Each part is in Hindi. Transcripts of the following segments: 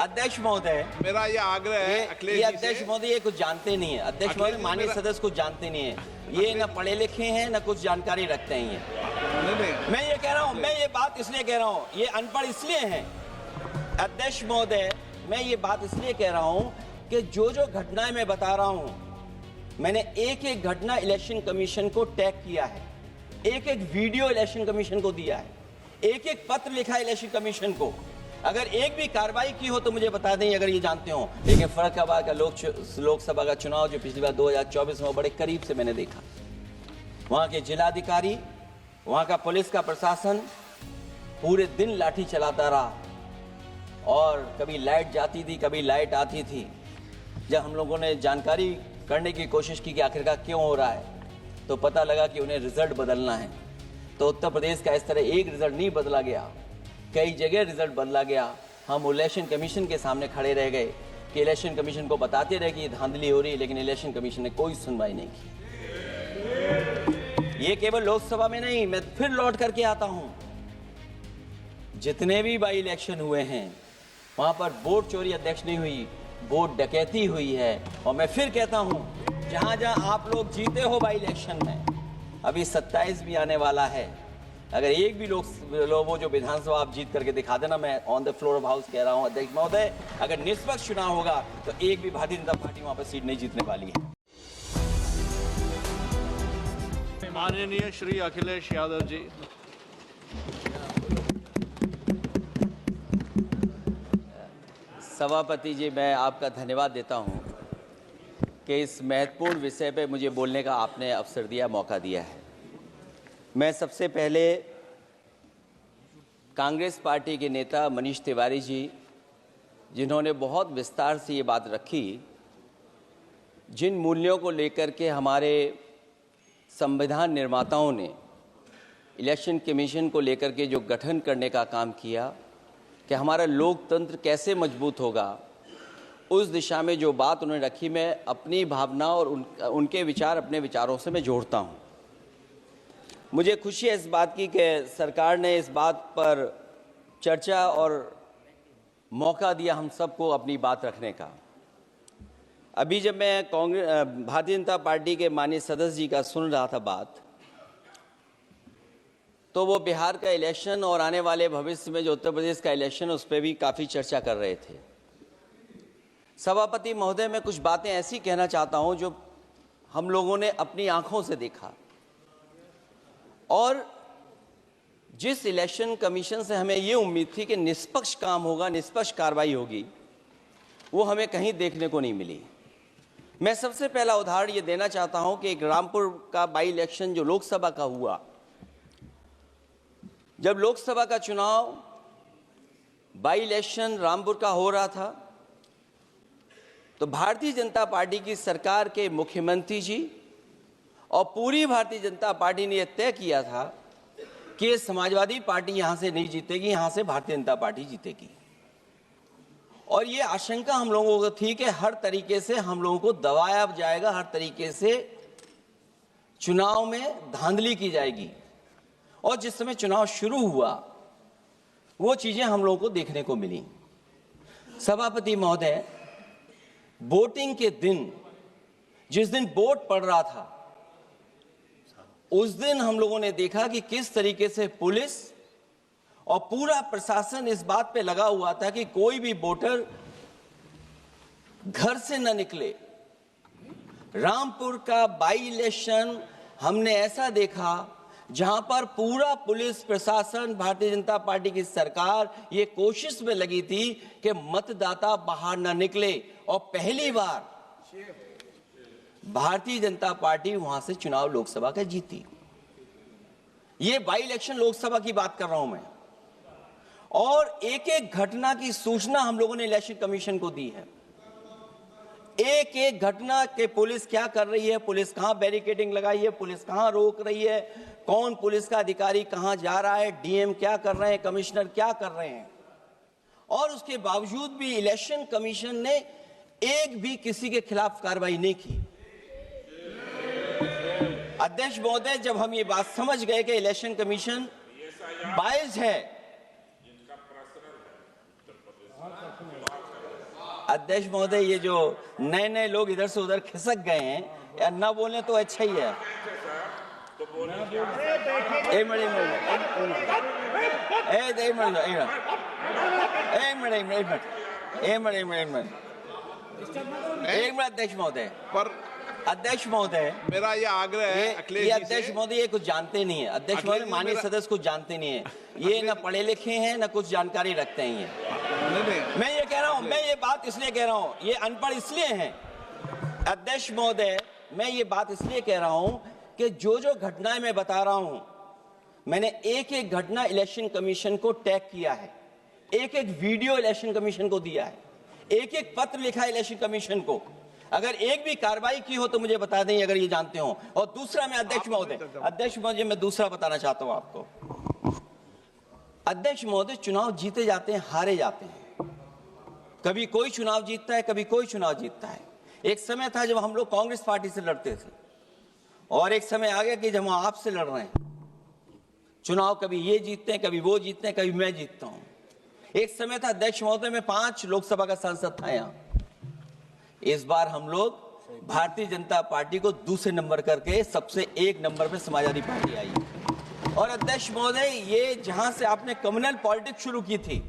अध्यक्ष महोदय, मेरा ये आग्रह है ये अखिलेश जी अध्यक्ष से। महोदय ये कुछ जानते नहीं है। अध्यक्ष महोदय माननीय सदस्य कुछ जानते नहीं है। ये न पढ़े लिखे हैं न कुछ जानकारी रखते हैं। नहीं, मैं ये कह रहा हूँ, मैं ये बात इसलिए कह रहा हूँ, ये अनपढ़ इसलिए हैं अध्यक्ष महोदय, मैं ये बात इसलिए कह रहा हूँ कि जो जो घटनाएं मैं बता रहा हूँ, मैंने एक एक घटना इलेक्शन कमीशन को टैग किया है, एक एक वीडियो इलेक्शन कमीशन को दिया है, एक एक पत्र लिखा है इलेक्शन कमीशन को। अगर एक भी कार्रवाई की हो तो मुझे बता दें अगर ये जानते हो। लेकिन फर्रुखाबाद का लोकसभा का चुनाव जो पिछली बार 2024 में बड़े करीब से मैंने देखा, वहां के जिलाधिकारी, वहां का पुलिस का प्रशासन पूरे दिन लाठी चलाता रहा और कभी लाइट जाती थी, कभी लाइट आती थी। जब हम लोगों ने जानकारी करने की कोशिश की कि आखिरकार क्यों हो रहा है, तो पता लगा कि उन्हें रिजल्ट बदलना है। तो उत्तर प्रदेश का इस तरह एक रिजल्ट नहीं बदला गया, कई जगह रिजल्ट बदला गया। हम इलेक्शन कमीशन के सामने खड़े रह गए कि इलेक्शन कमीशन को बताते रहे कि ये धांधली हो रही है, लेकिन इलेक्शन कमीशन ने कोई सुनवाई नहीं की। ये केवल लोकसभा में नहीं, मैं फिर लौट करके आता हूं, जितने भी बाई इलेक्शन हुए हैं वहां पर वोट चोरी अध्यक्ष नहीं हुई, वोट डकैती हुई है। और मैं फिर कहता हूं, जहां जहां आप लोग जीते हो बाई इलेक्शन में, अभी 27 भी आने वाला है, अगर एक भी लोग वो जो विधानसभा आप जीत करके दिखा देना, मैं on the floor of house कह रहा हूं अध्यक्ष महोदय, अगर निष्पक्ष चुनाव होगा तो एक भी भारतीय जनता पार्टी वहां पर सीट नहीं जीतने वाली है। माननीय श्री अखिलेश यादव जी। सभापति जी, मैं आपका धन्यवाद देता हूं कि इस महत्वपूर्ण विषय पे मुझे बोलने का आपने अवसर दिया, मौका दिया है। मैं सबसे पहले कांग्रेस पार्टी के नेता मनीष तिवारी जी, जिन्होंने बहुत विस्तार से ये बात रखी, जिन मूल्यों को लेकर के हमारे संविधान निर्माताओं ने इलेक्शन कमीशन को लेकर के जो गठन करने का काम किया कि हमारा लोकतंत्र कैसे मजबूत होगा, उस दिशा में जो बात उन्होंने रखी, मैं अपनी भावना और उनके विचार अपने विचारों से मैं जोड़ता हूं। मुझे खुशी है इस बात की कि सरकार ने इस बात पर चर्चा और मौका दिया हम सबको अपनी बात रखने का। अभी जब मैं भारतीय जनता पार्टी के माननीय सदस्य जी का सुन रहा था बात, तो वो बिहार का इलेक्शन और आने वाले भविष्य में जो उत्तर प्रदेश का इलेक्शन है उस पर भी काफ़ी चर्चा कर रहे थे। सभापति महोदय, मैं कुछ बातें ऐसी कहना चाहता हूं जो हम लोगों ने अपनी आंखों से देखा, और जिस इलेक्शन कमीशन से हमें ये उम्मीद थी कि निष्पक्ष काम होगा, निष्पक्ष कार्रवाई होगी, वो हमें कहीं देखने को नहीं मिली। मैं सबसे पहला उदाहरण ये देना चाहता हूं कि एक रामपुर का बाई इलेक्शन जो लोकसभा का हुआ, जब लोकसभा का चुनाव बाई इलेक्शन रामपुर का हो रहा था, तो भारतीय जनता पार्टी की सरकार के मुख्यमंत्री जी और पूरी भारतीय जनता पार्टी ने यह तय किया था कि समाजवादी पार्टी यहां से नहीं जीतेगी, यहां से भारतीय जनता पार्टी जीतेगी। और ये आशंका हम लोगों को थी कि हर तरीके से हम लोगों को दबाया जाएगा, हर तरीके से चुनाव में धांधली की जाएगी। और जिस समय चुनाव शुरू हुआ, वो चीजें हम लोगों को देखने को मिली। सभापति महोदय, वोटिंग के दिन, जिस दिन वोट पड़ रहा था, उस दिन हम लोगों ने देखा कि किस तरीके से पुलिस और पूरा प्रशासन इस बात पे लगा हुआ था कि कोई भी वोटर घर से न निकले। रामपुर का बाई इलेक्शन हमने ऐसा देखा जहां पर पूरा पुलिस प्रशासन, भारतीय जनता पार्टी की सरकार ये कोशिश में लगी थी कि मतदाता बाहर न निकले, और पहली बार भारतीय जनता पार्टी वहां से चुनाव लोकसभा का जीती। ये बाई इलेक्शन लोकसभा की बात कर रहा हूं मैं, और एक एक घटना की सूचना हम लोगों ने इलेक्शन कमीशन को दी है। एक एक घटना के पुलिस क्या कर रही है, पुलिस कहां बैरिकेडिंग लगाई है, पुलिस कहां रोक रही है, कौन पुलिस का अधिकारी कहां जा रहा है, डीएम क्या कर रहे हैं, कमिश्नर क्या कर रहे हैं। और उसके बावजूद भी इलेक्शन कमीशन ने एक भी किसी के खिलाफ कार्रवाई नहीं की। अध्यक्ष महोदय, जब हम ये बात समझ गए कि इलेक्शन कमीशन बायस्ड है, अध्यक्ष महोदय, ये जो नए नए लोग इधर से उधर खिसक गए हैं, या ना बोले तो अच्छा ही है। एक मिनट अध्यक्ष महोदय, पर अध्यक्ष महोदय, मेरा ये आग्रह है अखिलेश ये जी अध्यक्ष से। महोदय ये कुछ जानते नहीं है। अध्यक्ष अखिलेश महोदय जी, माननीय मेरा- सदस्य कुछ जानते नहीं है। ये ना पढ़े लिखे हैं ना कुछ जानकारी रखते हैं। ये नहीं, मैं ये कह रहा हूं, मैं ये बात इसलिए कह रहा हूं, ये अनपढ़ इसलिए हैं अध्यक्ष महोदय, मैं ये बात इसलिए कह रहा हूं कि जो जो घटनाएं मैं बता रहा हूं, मैंने एक एक घटना इलेक्शन कमीशन को टैग किया है, एक एक वीडियो इलेक्शन कमीशन को दिया है, एक एक पत्र लिखा है इलेक्शन कमीशन को। अगर एक भी कार्रवाई की हो तो मुझे बता दें अगर ये जानते हो। और दूसरा, मैं अध्यक्ष महोदय मैं दूसरा बताना चाहता हूं आपको। अध्यक्ष महोदय, चुनाव जीते जाते हैं, हारे जाते हैं। कभी कोई चुनाव जीतता है, कभी कोई चुनाव जीतता है। एक समय था जब हम लोग कांग्रेस पार्टी से लड़ते थे, और एक समय आ गया कि जब हम आपसे लड़ रहे हैं। चुनाव कभी ये जीतते हैं, कभी वो जीतते हैं, कभी मैं जीतता हूं। एक समय था अध्यक्ष महोदय, मैं 5 लोकसभा का सांसद था यहां। इस बार हम लोग भारतीय जनता पार्टी को दूसरे नंबर करके सबसे 1 नंबर पे समाजवादी पार्टी आई। और अध्यक्ष महोदय, ये जहां से आपने कम्युनल पॉलिटिक्स शुरू की थी,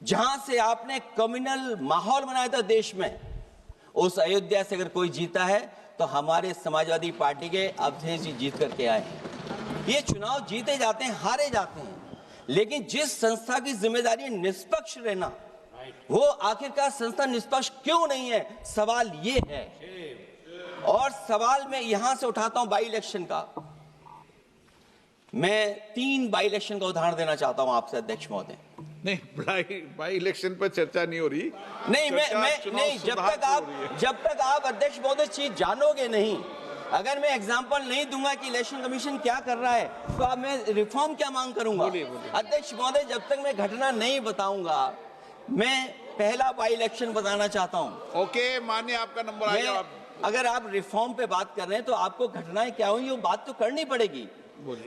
जहां से आपने कम्युनल माहौल बनाया था देश में, उस अयोध्या से अगर कोई जीता है तो हमारे समाजवादी पार्टी के अवधेश जी जीत करके आए हैं। ये चुनाव जीते जाते हैं, हारे जाते हैं, लेकिन जिस संस्था की जिम्मेदारी निष्पक्ष रहना, वो आखिरकार संस्था निष्पक्ष क्यों नहीं है, सवाल ये है। और सवाल मैं यहां से उठाता हूं बाई इलेक्शन का। मैं 3 बाई इलेक्शन का उदाहरण देना चाहता हूं आपसे अध्यक्ष महोदय। नहीं, बाई इलेक्शन पर चर्चा नहीं हो रही। नहीं, नहीं, जब तक आप अध्यक्ष महोदय चीज जानोगे नहीं, अगर मैं एग्जांपल नहीं दूंगा कि इलेक्शन कमीशन क्या कर रहा है, तो अब मैं रिफॉर्म क्या मांग करूंगा। अध्यक्ष महोदय, जब तक मैं घटना नहीं बताऊंगा, मैं पहला बाई इलेक्शन बताना चाहता हूं। ओके, मानिए आपका नंबर आएगा। अगर आप रिफॉर्म पे बात कर रहे हैं तो आपको घटनाएं क्या हुई वो बात तो करनी पड़ेगी।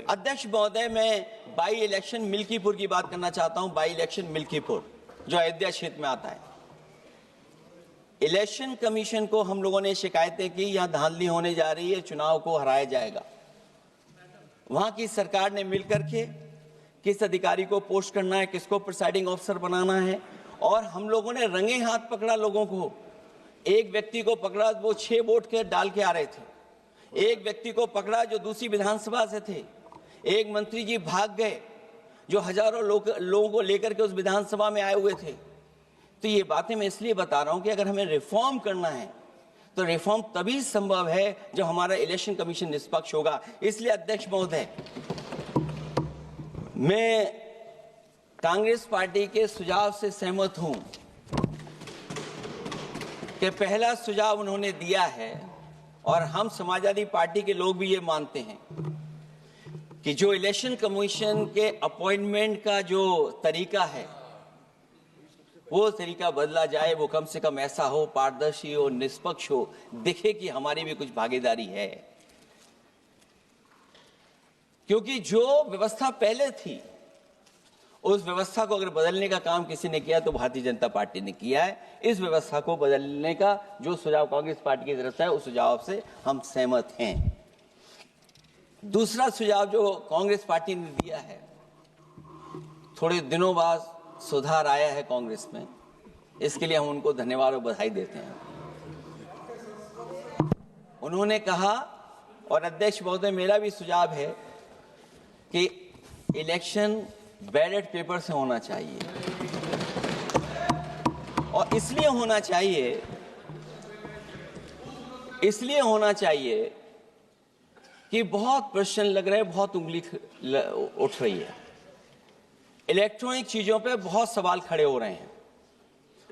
अध्यक्ष महोदय, मैं बाई इलेक्शन मिल्कीपुर की बात करना चाहता हूं। बाई इलेक्शन मिल्कीपुर जो अयोध्या क्षेत्र में आता है। इलेक्शन कमीशन को हम लोगों ने शिकायतें की, यहां धांधली होने जा रही है, चुनाव को हराया जाएगा। वहां की सरकार ने मिलकर के किस अधिकारी को पोस्ट करना है, किसको प्रिसाइडिंग ऑफिसर बनाना है, और हम लोगों ने रंगे हाथ पकड़ा लोगों को। एक व्यक्ति को पकड़ा, वो 6 वोट के डाल के आ रहे थे। एक व्यक्ति को पकड़ा जो दूसरी विधानसभा से थे। एक मंत्री जी भाग गए जो हजारों लोगों को लेकर के उस विधानसभा में आए हुए थे। तो ये बातें मैं इसलिए बता रहा हूं कि अगर हमें रिफॉर्म करना है तो रिफॉर्म तभी संभव है जब हमारा इलेक्शन कमीशन निष्पक्ष होगा। इसलिए अध्यक्ष महोदय, मैं कांग्रेस पार्टी के सुझाव से सहमत हूं कि पहला सुझाव उन्होंने दिया है, और हम समाजवादी पार्टी के लोग भी ये मानते हैं कि जो इलेक्शन कमीशन के अपॉइंटमेंट का जो तरीका है वो तरीका बदला जाए। वो कम से कम ऐसा हो, पारदर्शी हो, निष्पक्ष हो, दिखे कि हमारी भी कुछ भागीदारी है। क्योंकि जो व्यवस्था पहले थी उस व्यवस्था को अगर बदलने का काम किसी ने किया तो भारतीय जनता पार्टी ने किया है। इस व्यवस्था को बदलने का जो सुझाव कांग्रेस पार्टी की तरफ से है, उस सुझाव से हम सहमत हैं। दूसरा सुझाव जो कांग्रेस पार्टी ने दिया है, थोड़े दिनों बाद सुधार आया है कांग्रेस में, इसके लिए हम उनको धन्यवाद और बधाई देते हैं। उन्होंने कहा, और अध्यक्ष महोदय मेरा भी सुझाव है, कि इलेक्शन बैलेट पेपर से होना चाहिए। और इसलिए होना चाहिए कि बहुत प्रश्न लग रहे हैं, बहुत उंगली उठ रही है, इलेक्ट्रॉनिक चीजों पे बहुत सवाल खड़े हो रहे हैं,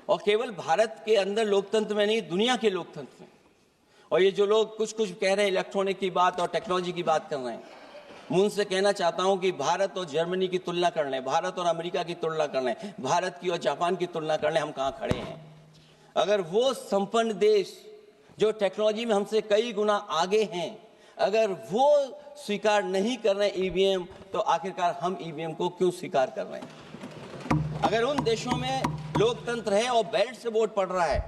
और केवल भारत के अंदर लोकतंत्र में नहीं, दुनिया के लोकतंत्र में। और ये जो लोग कुछ कह रहे हैं इलेक्ट्रॉनिक की बात और टेक्नोलॉजी की बात कर रहे हैं, मैं उनसे कहना चाहता हूं कि भारत और जर्मनी की तुलना कर लें, भारत और अमेरिका की तुलना कर लें, भारत की और जापान की तुलना कर लें, हम कहां खड़े हैं। अगर वो संपन्न देश जो टेक्नोलॉजी में हमसे कई गुना आगे हैं, अगर वो स्वीकार नहीं कर रहे ईवीएम, तो आखिरकार हम ईवीएम को क्यों स्वीकार कर रहे हैं। अगर उन देशों में लोकतंत्र है और बैलेट से वोट पड़ रहा है,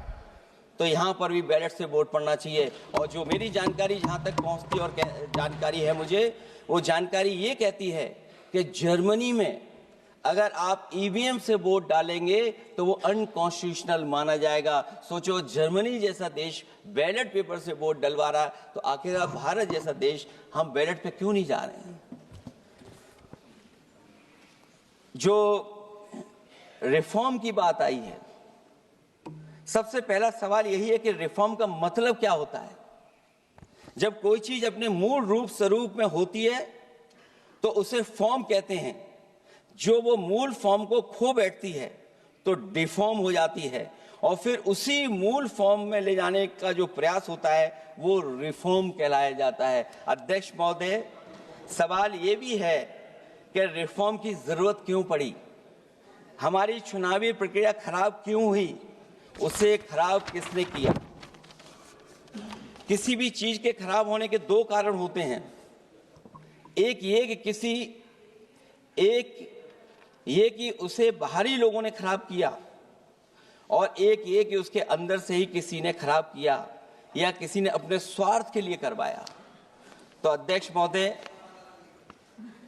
तो यहाँ पर भी बैलेट से वोट पड़ना चाहिए। और जो मेरी जानकारी जहाँ तक पहुँचती और जानकारी है मुझे, वो जानकारी ये कहती है कि जर्मनी में अगर आप ईवीएम से वोट डालेंगे तो वो अनकॉन्स्टिट्यूशनल माना जाएगा। सोचो, जर्मनी जैसा देश बैलेट पेपर से वोट डलवा रहा है, तो आखिर भारत जैसा देश हम बैलेट पे क्यों नहीं जा रहे हैं? जो रिफॉर्म की बात आई है, सबसे पहला सवाल यही है कि रिफॉर्म का मतलब क्या होता है। जब कोई चीज अपने मूल रूप स्वरूप में होती है तो उसे फॉर्म कहते हैं। जो वो मूल फॉर्म को खो बैठती है तो डिफॉर्म हो जाती है, और फिर उसी मूल फॉर्म में ले जाने का जो प्रयास होता है वो रिफॉर्म कहलाया जाता है। अध्यक्ष महोदय, सवाल ये भी है कि रिफॉर्म की जरूरत क्यों पड़ी, हमारी चुनावी प्रक्रिया खराब क्यों हुई, उसे खराब किसने किया। किसी भी चीज के खराब होने के दो कारण होते हैं, एक ये कि उसे बाहरी लोगों ने खराब किया, और एक ये कि उसके अंदर से ही किसी ने खराब किया या किसी ने अपने स्वार्थ के लिए करवाया। तो अध्यक्ष महोदय,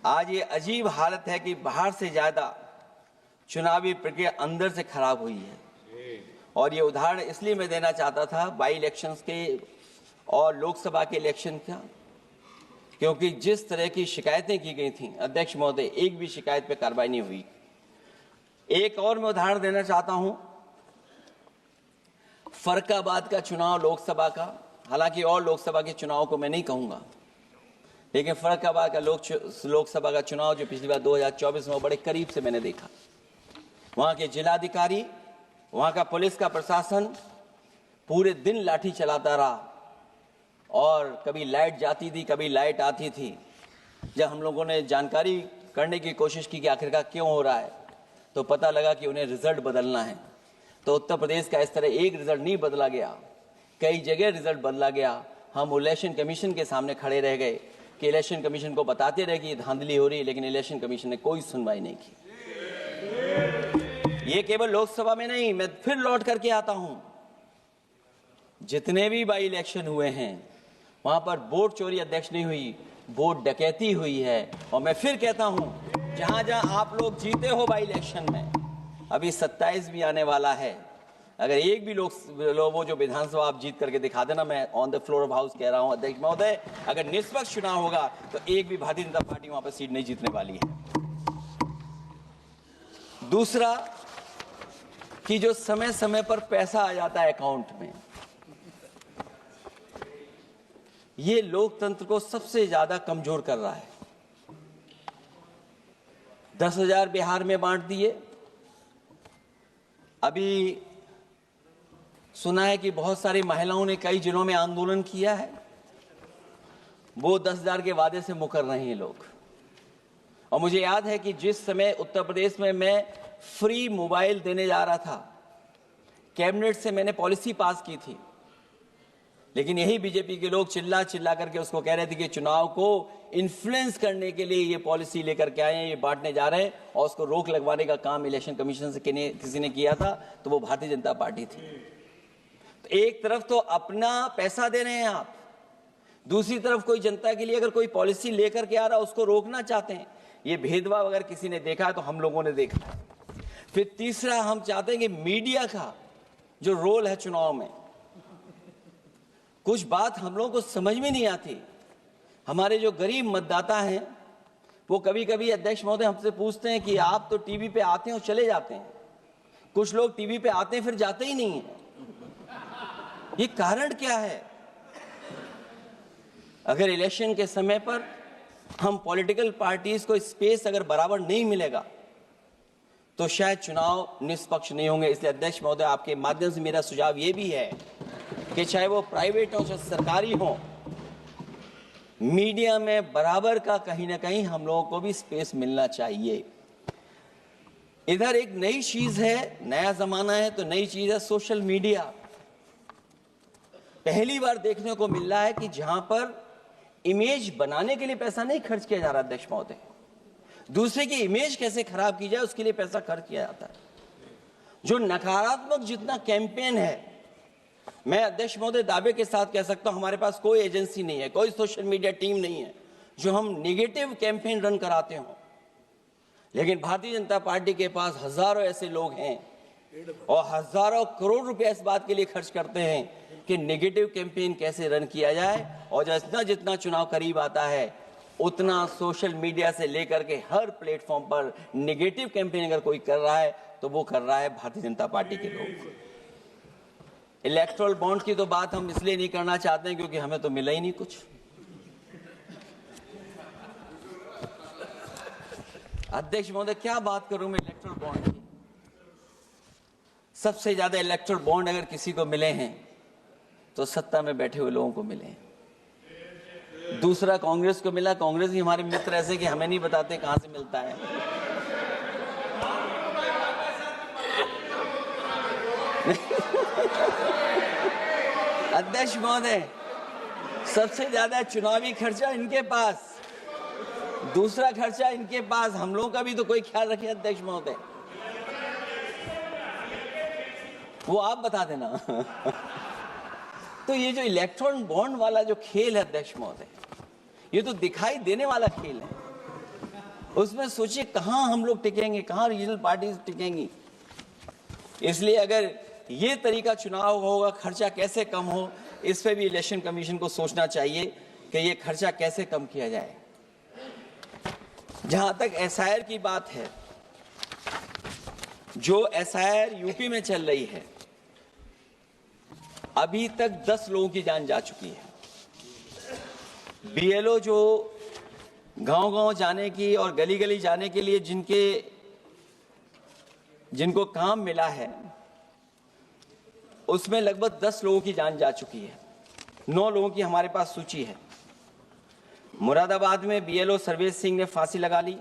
आज ये अजीब हालत है कि बाहर से ज्यादा चुनावी प्रक्रिया अंदर से खराब हुई है। और ये उदाहरण इसलिए मैं देना चाहता था बाई इलेक्शंस के और लोकसभा के इलेक्शन का, क्योंकि जिस तरह की शिकायतें की गई थी अध्यक्ष महोदय, एक भी शिकायत पे कार्रवाई नहीं हुई। एक और मैं उदाहरण देना चाहता हूं, फर्रुखाबाद का चुनाव लोकसभा का, हालांकि और लोकसभा के चुनाव को मैं नहीं कहूंगा, लेकिन फर्रुखाबाद का लोकसभा का चुनाव जो पिछली बार 2024 में बड़े करीब से मैंने देखा। वहां के जिलाधिकारी, वहां का पुलिस का प्रशासन पूरे दिन लाठी चलाता रहा, और कभी लाइट जाती थी, कभी लाइट आती थी। जब हम लोगों ने जानकारी करने की कोशिश की कि आखिरकार क्यों हो रहा है, तो पता लगा कि उन्हें रिजल्ट बदलना है। तो उत्तर प्रदेश का इस तरह एक रिजल्ट नहीं बदला गया, कई जगह रिजल्ट बदला गया। हम इलेक्शन कमीशन के सामने खड़े रह गए कि इलेक्शन कमीशन को बताते रहे कि ये धांधली हो रही है, लेकिन इलेक्शन कमीशन ने कोई सुनवाई नहीं की। ये केवल लोकसभा में नहीं, मैं फिर लौट करके आता हूं, जितने भी बाई इलेक्शन हुए हैं वहां पर वोट चोरी अध्यक्ष नहीं हुई, वोट डकैती हुई है। और मैं फिर कहता हूं, जहां जहां आप लोग जीते हो बाई इलेक्शन में, अभी 27 भी आने वाला है, अगर एक भी लोग वो जो विधानसभा आप जीत करके दिखा देना, मैं on the floor of house कह रहा हूं अध्यक्ष महोदय, अगर निष्पक्ष चुनाव होगा तो एक भी भारतीय जनता पार्टी वहां पर सीट नहीं जीतने वाली है। दूसरा कि जो समय समय पर पैसा आ जाता है अकाउंट में, ये लोकतंत्र को सबसे ज्यादा कमजोर कर रहा है। 10,000 बिहार में बांट दिए। अभी सुना है कि बहुत सारी महिलाओं ने कई जिलों में आंदोलन किया है, वो 10,000 के वादे से मुकर रहे हैं लोग। और मुझे याद है कि जिस समय उत्तर प्रदेश में मैं फ्री मोबाइल देने जा रहा था, कैबिनेट से मैंने पॉलिसी पास की थी, लेकिन यही बीजेपी के लोग चिल्ला चिल्ला करके उसको कह रहे थे कि चुनाव को इन्फ्लुएंस करने के लिए ये पॉलिसी लेकर के आए हैं, ये बांटने जा रहे हैं, और उसको रोक लगवाने का काम इलेक्शन कमीशन से किसी ने किया था, तो वो भारतीय जनता पार्टी थी। तो एक तरफ तो अपना पैसा दे रहे हैं आप, दूसरी तरफ कोई जनता के लिए अगर कोई पॉलिसी लेकर के आ रहा है उसको रोकना चाहते हैं। ये भेदभाव अगर किसी ने देखा है तो हम लोगों ने देखा है। फिर तीसरा, हम चाहते हैं कि मीडिया का जो रोल है चुनाव में, कुछ बात हम लोगों को समझ में नहीं आती। हमारे जो गरीब मतदाता हैं वो कभी कभी अध्यक्ष महोदय हमसे पूछते हैं कि आप तो टीवी पे आते हैं और चले जाते हैं, कुछ लोग टीवी पे आते हैं फिर जाते ही नहीं हैं, ये कारण क्या है? अगर इलेक्शन के समय पर हम पॉलिटिकल पार्टीज को स्पेस अगर बराबर नहीं मिलेगा तो शायद चुनाव निष्पक्ष नहीं होंगे। इसलिए अध्यक्ष महोदय, आपके माध्यम से मेरा सुझाव ये भी है कि चाहे वो प्राइवेट हो चाहे सरकारी हो, मीडिया में बराबर का कहीं ना कहीं हम लोगों को भी स्पेस मिलना चाहिए। इधर एक नई चीज है, नया जमाना है, तो नई चीज है सोशल मीडिया। पहली बार देखने को मिल रहा है कि जहां पर इमेज बनाने के लिए पैसा नहीं खर्च किया जा रहा अध्यक्ष महोदय, दूसरे की इमेज कैसे खराब की जाए उसके लिए पैसा खर्च किया जाता है। जो नकारात्मक जितना कैंपेन है, मैं अध्यक्ष महोदय दावे के साथ कह सकता हूं, हमारे पास कोई एजेंसी नहीं है, कोई सोशल मीडिया टीम नहीं है जो हम नेगेटिव कैंपेन रन कराते हो। लेकिन भारतीय जनता पार्टी के पास हजारों ऐसे लोग हैं और हजारों करोड़ रुपए इस बात के लिए खर्च करते हैं कि नेगेटिव कैंपेन कैसे रन किया जाए। और जितना जितना चुनाव करीब आता है उतना सोशल मीडिया से लेकर के हर प्लेटफॉर्म पर नेगेटिव कैंपेन अगर कोई कर रहा है तो वो कर रहा है भारतीय जनता पार्टी के लोग। इलेक्टोरल बॉन्ड की तो बात हम इसलिए नहीं करना चाहते हैं क्योंकि हमें तो मिला ही नहीं कुछ। अध्यक्ष महोदय, क्या बात करूं मैं इलेक्टोरल बॉन्ड की। सबसे ज्यादा इलेक्टोरल बॉन्ड अगर किसी को मिले हैं तो सत्ता में बैठे हुए लोगों को मिले हैं। दूसरा कांग्रेस को मिला। कांग्रेस ही हमारे मित्र ऐसे कि हमें नहीं बताते कहां से मिलता है। अध्यक्ष महोदय, सबसे ज्यादा चुनावी खर्चा इनके पास, दूसरा खर्चा इनके पास। हम लोगों का भी तो कोई ख्याल रखे अध्यक्ष महोदय, वो आप बता देना। तो ये जो इलेक्ट्रॉन बॉन्ड वाला जो खेल है अध्यक्ष महोदय, ये तो दिखाई देने वाला खेल है। उसमें सोचिए कहां हम लोग टिकेंगे, कहां रीजनल पार्टीज टिकेंगी। इसलिए अगर ये तरीका चुनाव होगा, खर्चा कैसे कम हो, इस पे भी इलेक्शन कमीशन को सोचना चाहिए कि ये खर्चा कैसे कम किया जाए। जहां तक एसआईआर की बात है, जो एसआईआर यूपी में चल रही है, अभी तक 10 लोगों की जान जा चुकी है। बीएलओ जो गांव-गांव जाने की और गली-गली जाने के लिए जिनको काम मिला है, उसमें लगभग 10 लोगों की जान जा चुकी है। 9 लोगों की हमारे पास सूची है। मुरादाबाद में बीएलओ सर्वेश सिंह ने फांसी लगा ली।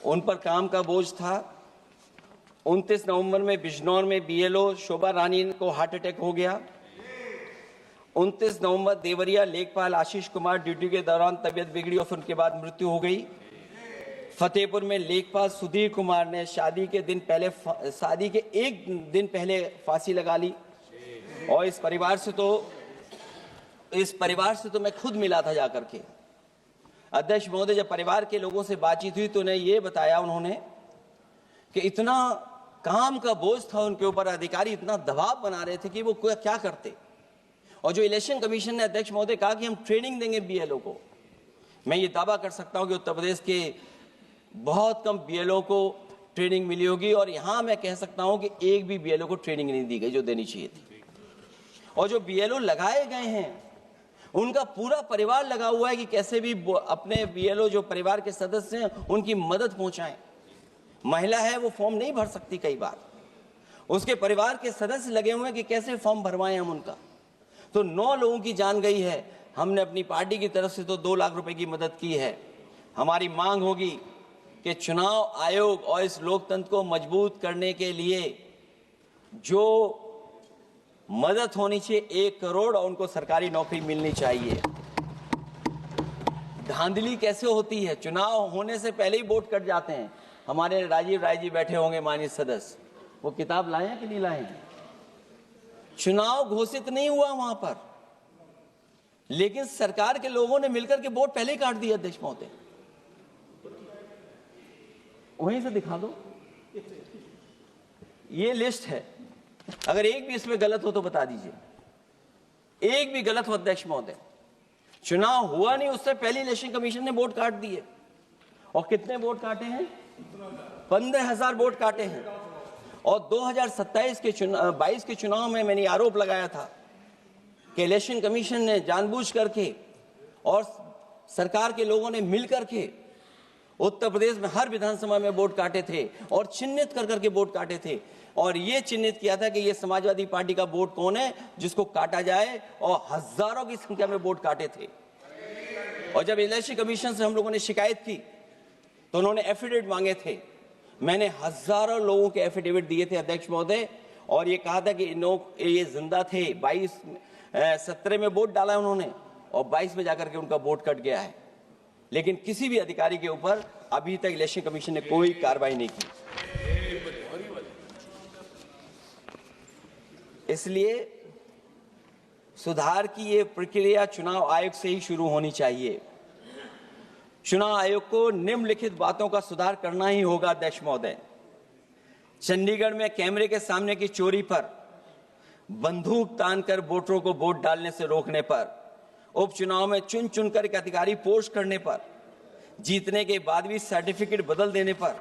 उन पर काम का बोझ था। 29 नवंबर में बिजनौर में बीएलओ शोभा रानी को हार्ट अटैक हो गया। 29 नवंबर देवरिया लेखपाल आशीष कुमार ड्यूटी के दौरान तबीयत बिगड़ी और फिर उनके बाद मृत्यु हो गई। फतेहपुर में लेखपाल सुधीर कुमार ने शादी के एक दिन पहले फांसी लगा ली। और इस परिवार से तो मैं खुद मिला था जाकर के। अध्यक्ष महोदय, जब परिवार के लोगों से बातचीत हुई तो उन्हें ये बताया उन्होंने कि इतना काम का बोझ था उनके ऊपर, अधिकारी इतना दबाव बना रहे थे कि वो क्या करते। और जो इलेक्शन कमीशन ने अध्यक्ष महोदय कहा कि हम ट्रेनिंग देंगे बीएलओ को, मैं ये दावा कर सकता हूं कि उत्तर प्रदेश के बहुत कम बीएलओ को ट्रेनिंग मिली होगी। और यहां मैं कह सकता हूं कि एक भी बीएलओ को ट्रेनिंग नहीं दी गई जो देनी चाहिए थी। और जो बीएलओ लगाए गए हैं उनका पूरा परिवार लगा हुआ है कि कैसे भी अपने बीएलओ जो परिवार के सदस्य हैं उनकी मदद पहुंचाएं। महिला है वो फॉर्म नहीं भर सकती, कई बार उसके परिवार के सदस्य लगे हुए हैं कि कैसे फॉर्म भरवाएं हम उनका। तो 9 लोगों की जान गई है। हमने अपनी पार्टी की तरफ से तो 2 लाख रुपए की मदद की है। हमारी मांग होगी कि चुनाव आयोग और इस लोकतंत्र को मजबूत करने के लिए जो मदद होनी चाहिए 1 करोड़, और उनको सरकारी नौकरी मिलनी चाहिए। धांधली कैसे होती है, चुनाव होने से पहले ही वोट कट जाते हैं। हमारे राजीव राय जी बैठे होंगे माननीय सदस्य, वो किताब लाए हैं कि नहीं लाए हैं? चुनाव घोषित नहीं हुआ वहां पर, लेकिन सरकार के लोगों ने मिलकर के वोट पहले ही काट दिया। अध्यक्ष महोदय, वहीं से दिखा दो, ये लिस्ट है। अगर एक भी इसमें गलत हो तो बता दीजिए। एक भी गलत हो अध्यक्ष महोदय। चुनाव हुआ नहीं उससे पहले इलेक्शन कमीशन ने वोट काट दिए। और कितने वोट काटे हैं? 15,000 वोट काटे हैं। और 2027 के 22 के चुनाव में मैंने आरोप लगाया था कि इलेक्शन कमीशन ने जानबूझ करके और सरकार के लोगों ने मिलकर के उत्तर प्रदेश में हर विधानसभा में वोट काटे थे और चिन्हित कर करके वोट काटे थे। और ये चिन्हित किया था कि ये समाजवादी पार्टी का वोट कौन है जिसको काटा जाए, और हजारों की संख्या में वोट काटे थे। और जब इलेक्शन कमीशन से हम लोगों ने शिकायत की तो उन्होंने एफिडेविट मांगे थे। मैंने हजारों लोगों के एफिडेविट दिए थे अध्यक्ष महोदय, और ये कहा था कि ये जिंदा थे। 17 में वोट डाला उन्होंने और 22 में जाकर के उनका वोट कट गया है। लेकिन किसी भी अधिकारी के ऊपर अभी तक इलेक्शन कमीशन ने कोई कार्रवाई नहीं की। इसलिए सुधार की ये प्रक्रिया चुनाव आयोग से ही शुरू होनी चाहिए। चुनाव आयोग को निम्नलिखित बातों का सुधार करना ही होगा। अध्यक्ष महोदय, चंडीगढ़ में कैमरे के सामने की चोरी पर, बंदूक तानकर वोटरों को वोट डालने से रोकने पर, उपचुनाव में चुन चुनकर एक अधिकारी पोस्ट करने पर, जीतने के बाद भी सर्टिफिकेट बदल देने पर,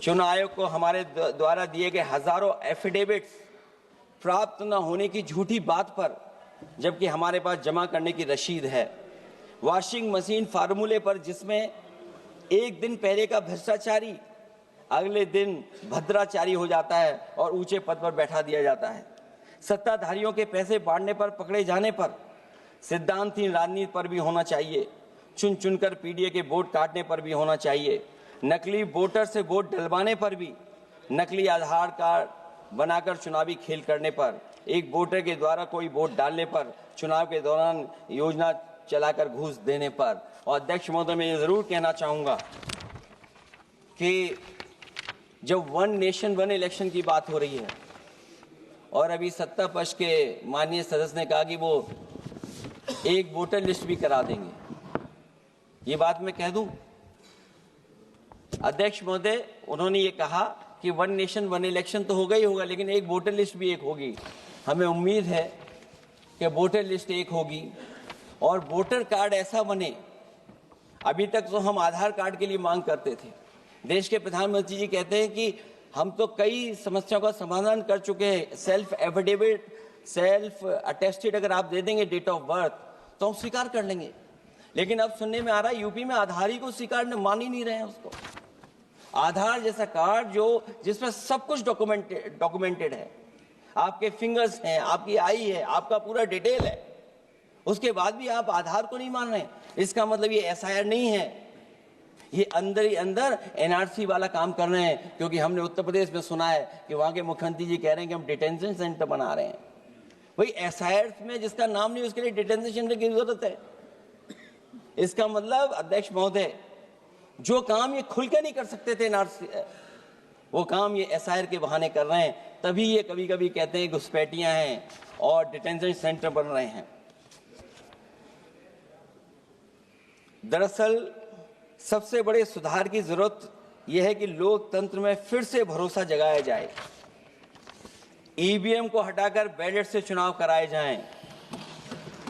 चुनाव आयोग को हमारे द्वारा दिए गए हजारों एफिडेविट्स प्राप्त न होने की झूठी बात पर, जबकि हमारे पास जमा करने की रसीद है, वॉशिंग मशीन फार्मूले पर जिसमें एक दिन पहले का भ्रष्टाचारी अगले दिन भद्राचारी हो जाता है और ऊंचे पद पर बैठा दिया जाता है, सत्ताधारियों के पैसे बांटने पर पकड़े जाने पर, सिद्धांतहीन राजनीति पर भी होना चाहिए, चुन चुनकर पीडीए के वोट काटने पर भी होना चाहिए, नकली वोटर से वोट डलवाने पर भी, नकली आधार कार्ड बनाकर चुनावी खेल करने पर, एक वोटर के द्वारा कोई वोट डालने पर, चुनाव के दौरान योजना चलाकर घूस देने पर। और अध्यक्ष महोदय, मैं ये जरूर कहना चाहूंगा कि जब वन नेशन वन इलेक्शन की बात हो रही है और अभी सत्ता पक्ष के माननीय सदस्य ने कहा कि वो एक वोटर लिस्ट भी करा देंगे, ये बात मैं कह दूं अध्यक्ष महोदय, उन्होंने ये कहा कि वन नेशन वन इलेक्शन तो होगा ही होगा, लेकिन एक वोटर लिस्ट भी एक होगी। हमें उम्मीद है कि वोटर लिस्ट एक होगी और वोटर कार्ड ऐसा बने। अभी तक तो हम आधार कार्ड के लिए मांग करते थे। देश के प्रधानमंत्री जी कहते हैं कि हम तो कई समस्याओं का समाधान कर चुके हैं, सेल्फ एफिडेविट, सेल्फ अटेस्टेड अगर आप दे देंगे डेट ऑफ बर्थ तो हम स्वीकार कर लेंगे। लेकिन अब सुनने में आ रहा है यूपी में आधार ही को स्वीकार मान ही नहीं रहे हैं उसको। आधार जैसा कार्ड जो जिसमें सब कुछ डॉक्यूमेंटेड है, आपके फिंगर्स हैं, आपकी आई है, आपका पूरा डिटेल है, उसके बाद भी आप आधार को नहीं मान रहे। इसका मतलब ये एसआईआर नहीं है, ये अंदर ही अंदर एनआरसी वाला काम कर रहे हैं। क्योंकि हमने उत्तर प्रदेश में सुना है कि वहां के मुख्यमंत्री जी कह रहे हैं कि हम डिटेंशन सेंटर बना रहे हैं। वही एसआईआर में जिसका नाम नहीं उसके लिए डिटेंशन सेंटर की जरूरत है। इसका मतलब अध्यक्ष महोदय, जो काम ये खुल के नहीं कर सकते थे एनआरसी, वो काम ये एसआईआर के बहाने कर रहे हैं। तभी ये कभी कभी कहते हैं घुसपैठियां हैं और डिटेंशन सेंटर बन रहे हैं। दरअसल सबसे बड़े सुधार की जरूरत यह है कि लोकतंत्र में फिर से भरोसा जगाया जाए। ईवीएम को हटाकर बैलेट से चुनाव कराए जाएं।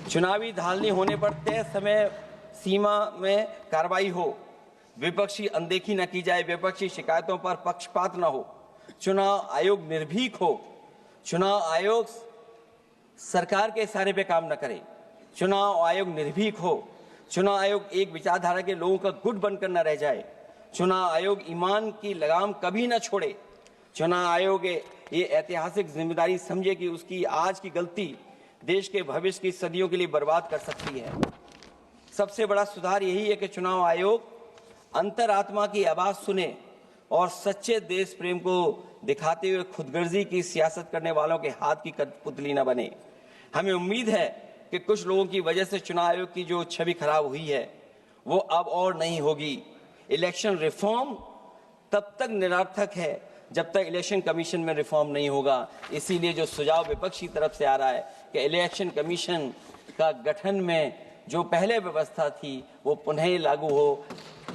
चुनावी धांधली होने पर तय समय सीमा में कार्रवाई हो। विपक्षी अनदेखी न की जाए। विपक्षी शिकायतों पर पक्षपात न हो। चुनाव आयोग निर्भीक हो। चुनाव आयोग सरकार के इशारे पे काम न करे। चुनाव आयोग निर्भीक हो। चुनाव आयोग एक विचारधारा के लोगों का गुट बनकर न रह जाए। चुनाव आयोग ईमान की लगाम कभी न छोड़े। चुनाव आयोग ये ऐतिहासिक जिम्मेदारी समझे कि उसकी आज की गलती देश के भविष्य की सदियों के लिए बर्बाद कर सकती है। सबसे बड़ा सुधार यही है कि चुनाव आयोग अंतरात्मा की आवाज सुने और सच्चे देश प्रेम को दिखाते हुए खुदगर्जी की सियासत करने वालों के हाथ की कठपुतली न बने। हमें उम्मीद है कि कुछ लोगों की वजह से चुनाव आयोग की जो छवि खराब हुई है वो अब और नहीं होगी। इलेक्शन रिफॉर्म तब तक निरर्थक है जब तक इलेक्शन कमीशन में रिफॉर्म नहीं होगा। इसीलिए जो सुझाव विपक्षी तरफ से आ रहा है कि इलेक्शन कमीशन का गठन में जो पहले व्यवस्था थी वो पुनः लागू हो,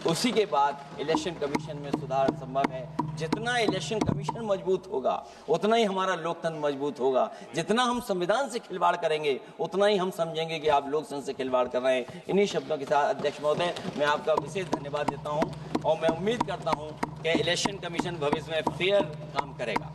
उसी के बाद इलेक्शन कमीशन में सुधार संभव है। जितना इलेक्शन कमीशन मजबूत होगा उतना ही हमारा लोकतंत्र मजबूत होगा। जितना हम संविधान से खिलवाड़ करेंगे उतना ही हम समझेंगे कि आप लोकतंत्र से खिलवाड़ कर रहे हैं। इन्हीं शब्दों के साथ अध्यक्ष महोदय, मैं आपका विशेष धन्यवाद देता हूं और मैं उम्मीद करता हूं कि इलेक्शन कमीशन भविष्य में फेयर काम करेगा।